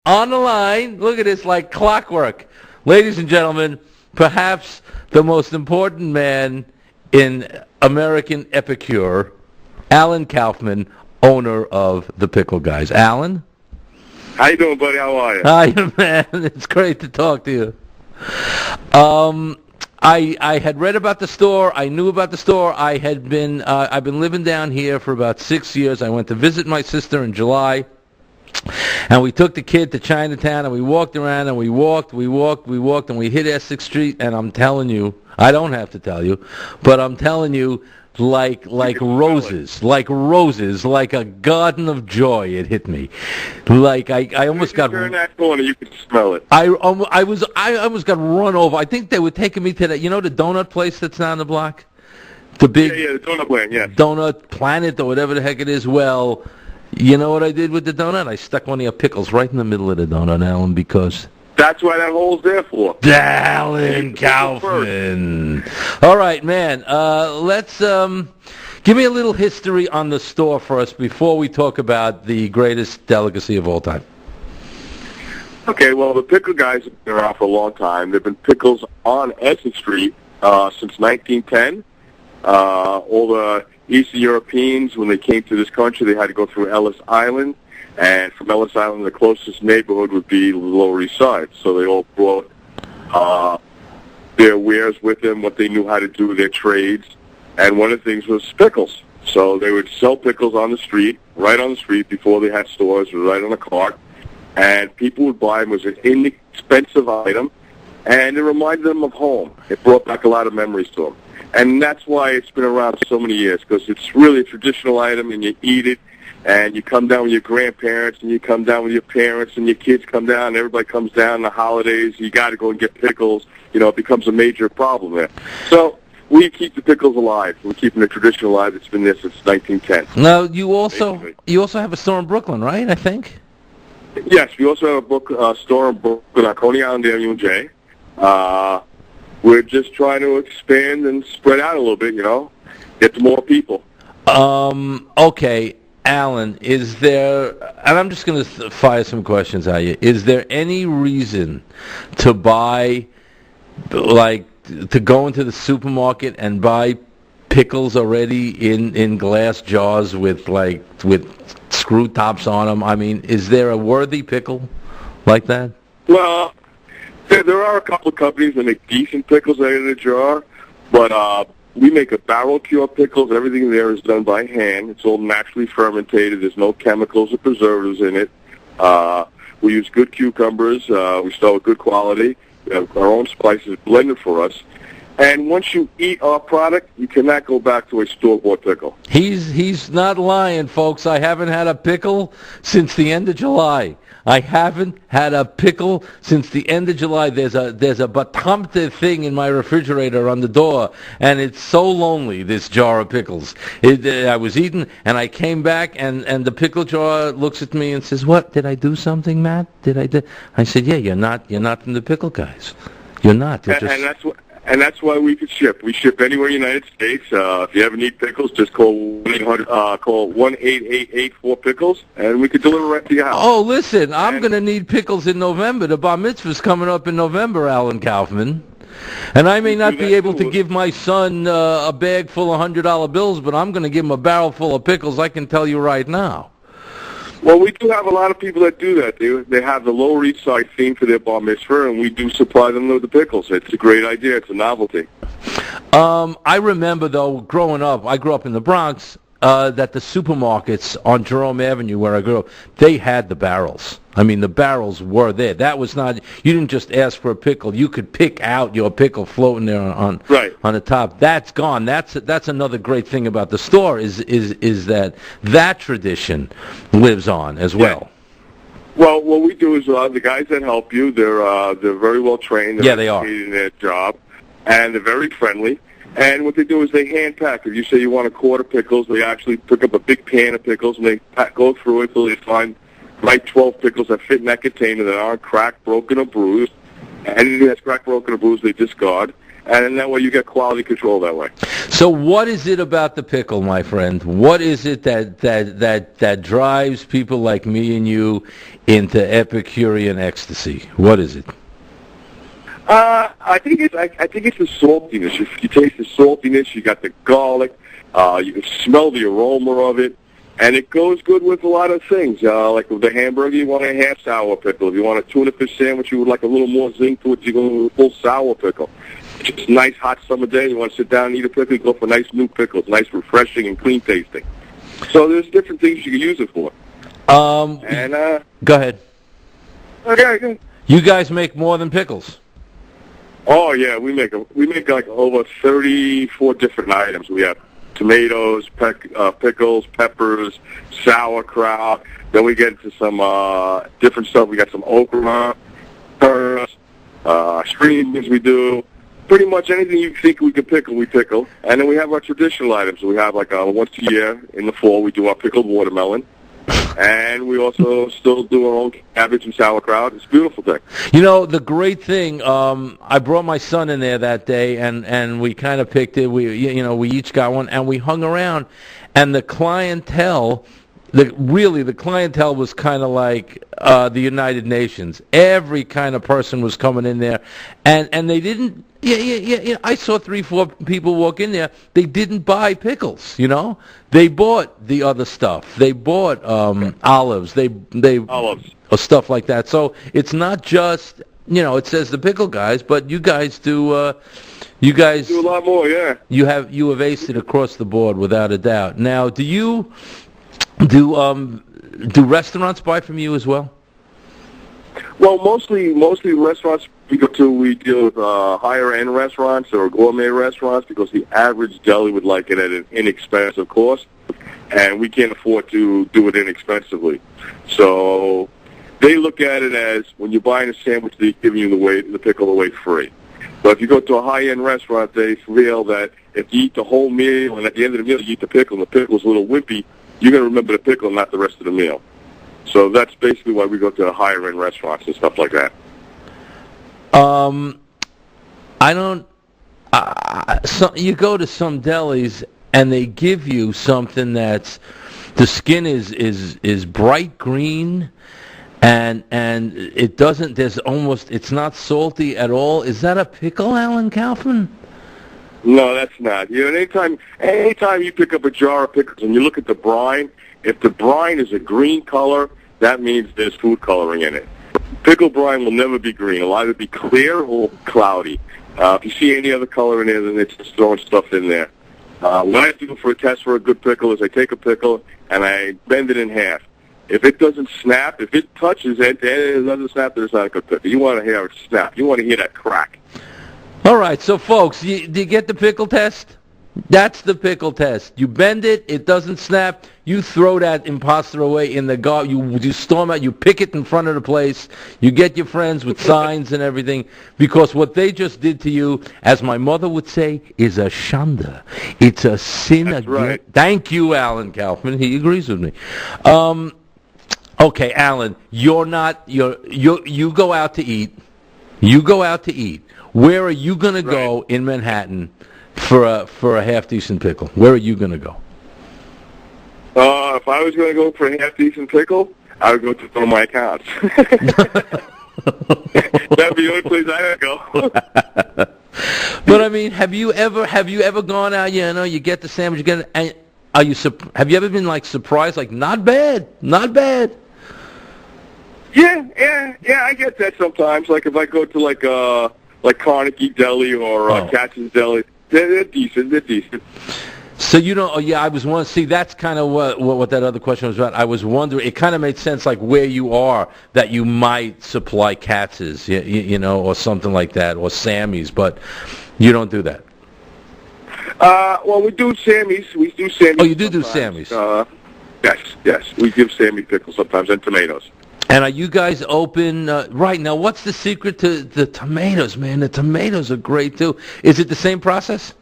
On the line, look at this, like clockwork. Ladies and gentlemen, perhaps the most important man in American epicure, Alan Kaufman, owner of the Pickle Guys. Alan? How you doing, buddy? How are you? Hi, man. It's great to talk to you. I had read about the store. I knew about the store. I've been living down here for about 6 years. I went to visit my sister in July. And we took the kid to Chinatown, and we walked around, and we walked, and we hit Essex Street, and I'm telling you, I don't have to tell you, but I'm telling you, like roses, like a garden of joy, it hit me. Like I almost got. Turn that corner, you could smell it. I almost got run over. I think they were taking me to the donut place that's down the block, the big the donut plant, yeah, Donut Planet or whatever the heck it is. Well. You know what I did with the donut? I stuck one of your pickles right in the middle of the donut, Alan, because... That's why that hole's there for. Alan Kaufman. All right, man. Let's give me a little history on the store first before we talk about the greatest delicacy of all time. Okay, well, the Pickle Guys have been around for a long time. They've been pickles on Essex Street since 1910. All the Eastern Europeans, when they came to this country, they had to go through Ellis Island, and from Ellis Island, the closest neighborhood would be the Lower East Side. So they all brought their wares with them, what they knew how to do, their trades, and one of the things was pickles. So they would sell pickles on the street, right on the street, before they had stores, right on a cart, and people would buy them. It was an inexpensive item, and it reminded them of home. It brought back a lot of memories to them. And that's why it's been around so many years, because it's really a traditional item, and you eat it, and you come down with your grandparents, and you come down with your parents, and your kids come down, and everybody comes down on the holidays. You got to go and get pickles. You know, it becomes a major problem there. So we keep the pickles alive. We're keeping the tradition alive. It's been there since 1910. Now, you also have a store in Brooklyn, right, I think? Yes, we also have a store in Brooklyn on Coney Island Avenue, J. We're just trying to expand and spread out a little bit, get to more people. Okay, Alan, is there, and I'm just going to fire some questions at you, is there any reason to buy, to go into the supermarket and buy pickles already in glass jars with screw tops on them? I mean, is there a worthy pickle like that? Well, there are a couple of companies that make decent pickles out of the jar, but we make a barrel cure pickles. Everything there is done by hand. It's all naturally fermented. There's no chemicals or preservatives in it. We use good cucumbers. We start with good quality. We have our own spices blended for us. And once you eat our product, you cannot go back to a store-bought pickle. He's not lying, folks. I haven't had a pickle since the end of July. I haven't had a pickle since the end of July. There's a batamte thing in my refrigerator on the door, and it's so lonely, this jar of pickles. I was eating, and I came back, and the pickle jar looks at me and says, "What, did I do something, Matt? I said, "Yeah, you're not from the Pickle Guys. You're not." And that's why we could ship. We ship anywhere in the United States. If you ever need pickles, just call 1-888-4-PICKLES, and we could deliver right to your house. Oh, listen, I'm going to need pickles in November. The bar mitzvah's coming up in November, Alan Kaufman. And I may not be able to give my son a bag full of $100 bills, but I'm going to give him a barrel full of pickles, I can tell you right now. Well, we do have a lot of people that do that. They have the Lower East Side theme for their bar mitzvah, and we do supply them with the pickles. It's a great idea. It's a novelty. I remember, though, growing up, I grew up in the Bronx, that the supermarkets on Jerome Avenue where I grew up, they had the barrels. I mean, the barrels were there. That was not, you didn't just ask for a pickle. You could pick out your pickle floating there on the top. That's gone. That's another great thing about the store is that tradition lives on as well. Well, what we do is the guys that help you, they're very well trained. Yeah, they are in their job, and they're very friendly. And what they do is they hand pack. If you say you want a quart of pickles, they actually pick up a big pan of pickles, and they go through it until they find 12 pickles that fit in that container that aren't cracked, broken, or bruised. Anything that's cracked, broken, or bruised, they discard. And that way you get quality control that way. So what is it about the pickle, my friend? What is it that drives people like me and you into Epicurean ecstasy? What is it? I think it's the saltiness. You taste the saltiness. You got the garlic. You can smell the aroma of it, and it goes good with a lot of things. Like with the hamburger, you want a half sour pickle. If you want a tuna fish sandwich, you would like a little more zing to it. You go with a full sour pickle. It's just a nice hot summer day. You want to sit down and eat a pickle. You go for nice new pickles, nice, refreshing, and clean tasting. So there's different things you can use it for. Go ahead. Okay. You guys make more than pickles. Oh yeah, we make like over 34 different items. We have tomatoes, pickles, peppers, sauerkraut. Then we get into some different stuff. We got some okra, peppers, string beans. We do pretty much anything you think we can pickle, we pickle. And then we have our traditional items. We have like once a year in the fall we do our pickled watermelon. And we also still do our own cabbage and sauerkraut. It's a beautiful thing. You know, the great thing, I brought my son in there that day, and we kind of picked it. We each got one, and we hung around. And the clientele, the clientele was kind of like the United Nations. Every kind of person was coming in there, and they didn't. Yeah. I saw 3-4 people walk in there. They didn't buy pickles. They bought the other stuff. They bought olives. They olives or stuff like that. So it's not just it says the pickle guys, but you guys do. You guys do a lot more. Yeah. You have aced it across the board without a doubt. Now, do restaurants buy from you as well? Well, mostly restaurants we go to, we deal with higher-end restaurants or gourmet restaurants because the average deli would like it at an inexpensive cost, and we can't afford to do it inexpensively. So they look at it as when you're buying a sandwich, they're giving you the pickle away free. But if you go to a high-end restaurant, they feel that if you eat the whole meal and at the end of the meal you eat the pickle and the pickle's a little wimpy, you're going to remember the pickle, not the rest of the meal. So that's basically why we go to the higher-end restaurants and stuff like that. You go to some delis and they give you something that's the skin is bright green, and it doesn't. It's not salty at all. Is that a pickle, Alan Kaufman? No, that's not. Anytime you pick up a jar of pickles and you look at the brine, if the brine is a green color, that means there's food coloring in it. Pickle brine will never be green. It'll either be clear or cloudy. If you see any other color in there, then it's just throwing stuff in there. What I do for a test for a good pickle is I take a pickle and I bend it in half. If it doesn't snap, if it touches it and it doesn't snap, then it's not a good pickle. You want to hear it snap. You want to hear that crack. All right, so folks, do you get the pickle test? That's the pickle test. You bend it, it doesn't snap, you throw that imposter away in the garbage, you storm out, you pick it in front of the place, you get your friends with signs and everything, because what they just did to you, as my mother would say, is a shanda. It's a sin against... Right. Thank you, Alan Kaufman. He agrees with me. Okay, Alan, you go out to eat. You go out to eat. Where are you going to go in Manhattan for a half-decent pickle? Where are you going to go? If I was going to go for a half-decent pickle, I would go to one of my accounts. That'd be the only place I would go. But I mean, have you ever gone out? You get the sandwich, you get it, and have you ever been like surprised? Like, not bad. Yeah, I get that sometimes. Like if I go to like Carnegie Deli or Katz's Deli, they're decent. So you don't. Oh yeah, I was wondering. See, that's kind of what that other question was about. I was wondering. It kind of made sense, like where you are, that you might supply Katz's, or something like that, or Sammy's, but you don't do that. Well, we do Sammy's. We do Sammy's. Oh, you do Sammy's. Yes. We give Sammy pickles sometimes and tomatoes. And are you guys open right now? What's the secret to the tomatoes, man? The tomatoes are great too. Is it the same process?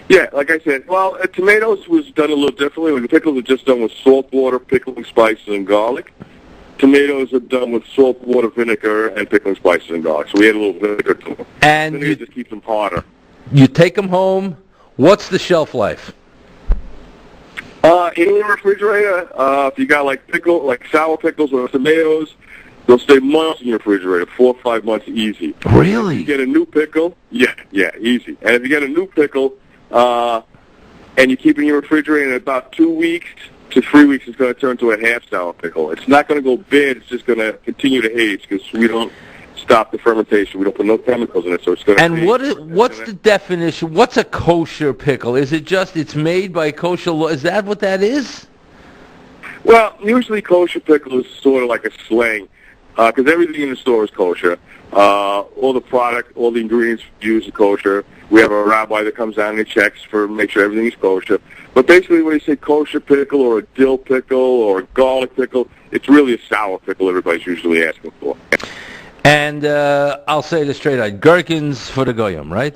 Yeah, like I said, well, tomatoes was done a little differently. The pickles are just done with salt water, pickling spices, and garlic. Tomatoes are done with salt water, vinegar, and pickling spices and garlic. So we add a little vinegar to them. And vinegar just keeps them harder. You take them home. What's the shelf life? In your refrigerator, if you got like sour pickles or tomatoes, they'll stay months in your refrigerator, 4 or 5 months easy. Really? If you get a new pickle, yeah, easy. And if you get a new pickle, and you keep it in your refrigerator in about 2 weeks to 3 weeks, it's going to turn to a half sour pickle. It's not going to go bad. It's just going to continue to age because we don't stop the fermentation. We don't put no chemicals in it, so it's going to. And what's the definition? What's a kosher pickle? Is it just it's made by kosher law? Is that what that is? Well, usually kosher pickle is sort of like a slang because everything in the store is kosher. All the product, all the ingredients used are kosher. We have a rabbi that comes down and checks for make sure everything is kosher. But basically, when you say kosher pickle or a dill pickle or a garlic pickle, it's really a sour pickle everybody's usually asking for. And I'll say this straight out, gherkins for the goyim, right?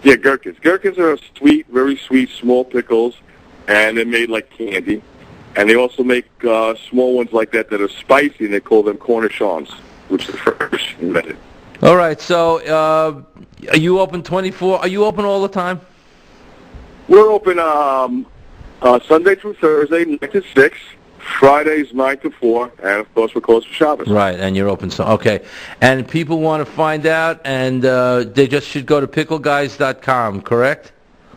Yeah, gherkins. Gherkins are sweet, very sweet, small pickles, and they're made like candy. And they also make small ones like that are spicy, and they call them cornichons, which is the first invented. All right, so are you open 24? Are you open all the time? We're open Sunday through Thursday, 9 to 6. Fridays, 9 to 4. And, of course, we're closed for Shabbos. Right, and you're open. So okay. And people want to find out, and they just should go to pickleguys.com, correct?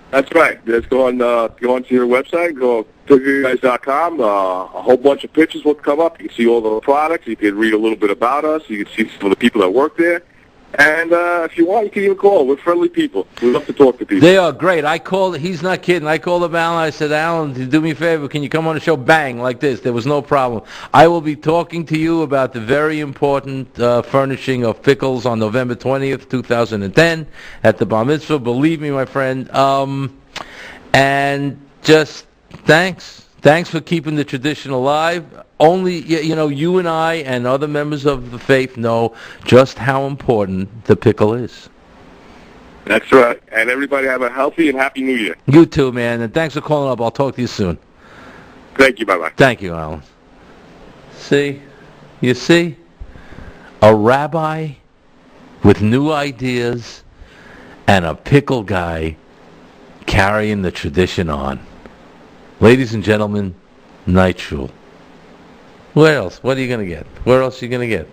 That's right. Just go onto your website, go to pickleguys.com. A whole bunch of pictures will come up. You can see all the products. You can read a little bit about us. You can see some of the people that work there. And if you want, you can even call. We're friendly people. We love to talk to people. They are great. I called. He's not kidding. I called up Alan. I said, Alan, do me a favor. Can you come on the show? Bang, like this. There was no problem. I will be talking to you about the very important furnishing of pickles on November 20th, 2010 at the Bar Mitzvah. Believe me, my friend. And just thanks. Thanks for keeping the tradition alive. Only, you and I and other members of the faith know just how important the pickle is. That's right. And everybody have a healthy and happy New Year. You too, man. And thanks for calling up. I'll talk to you soon. Thank you. Bye-bye. Thank you, Alan. You see? A rabbi with new ideas and a pickle guy carrying the tradition on. Ladies and gentlemen, night shul. What else? What are you going to get? Where else are you going to get?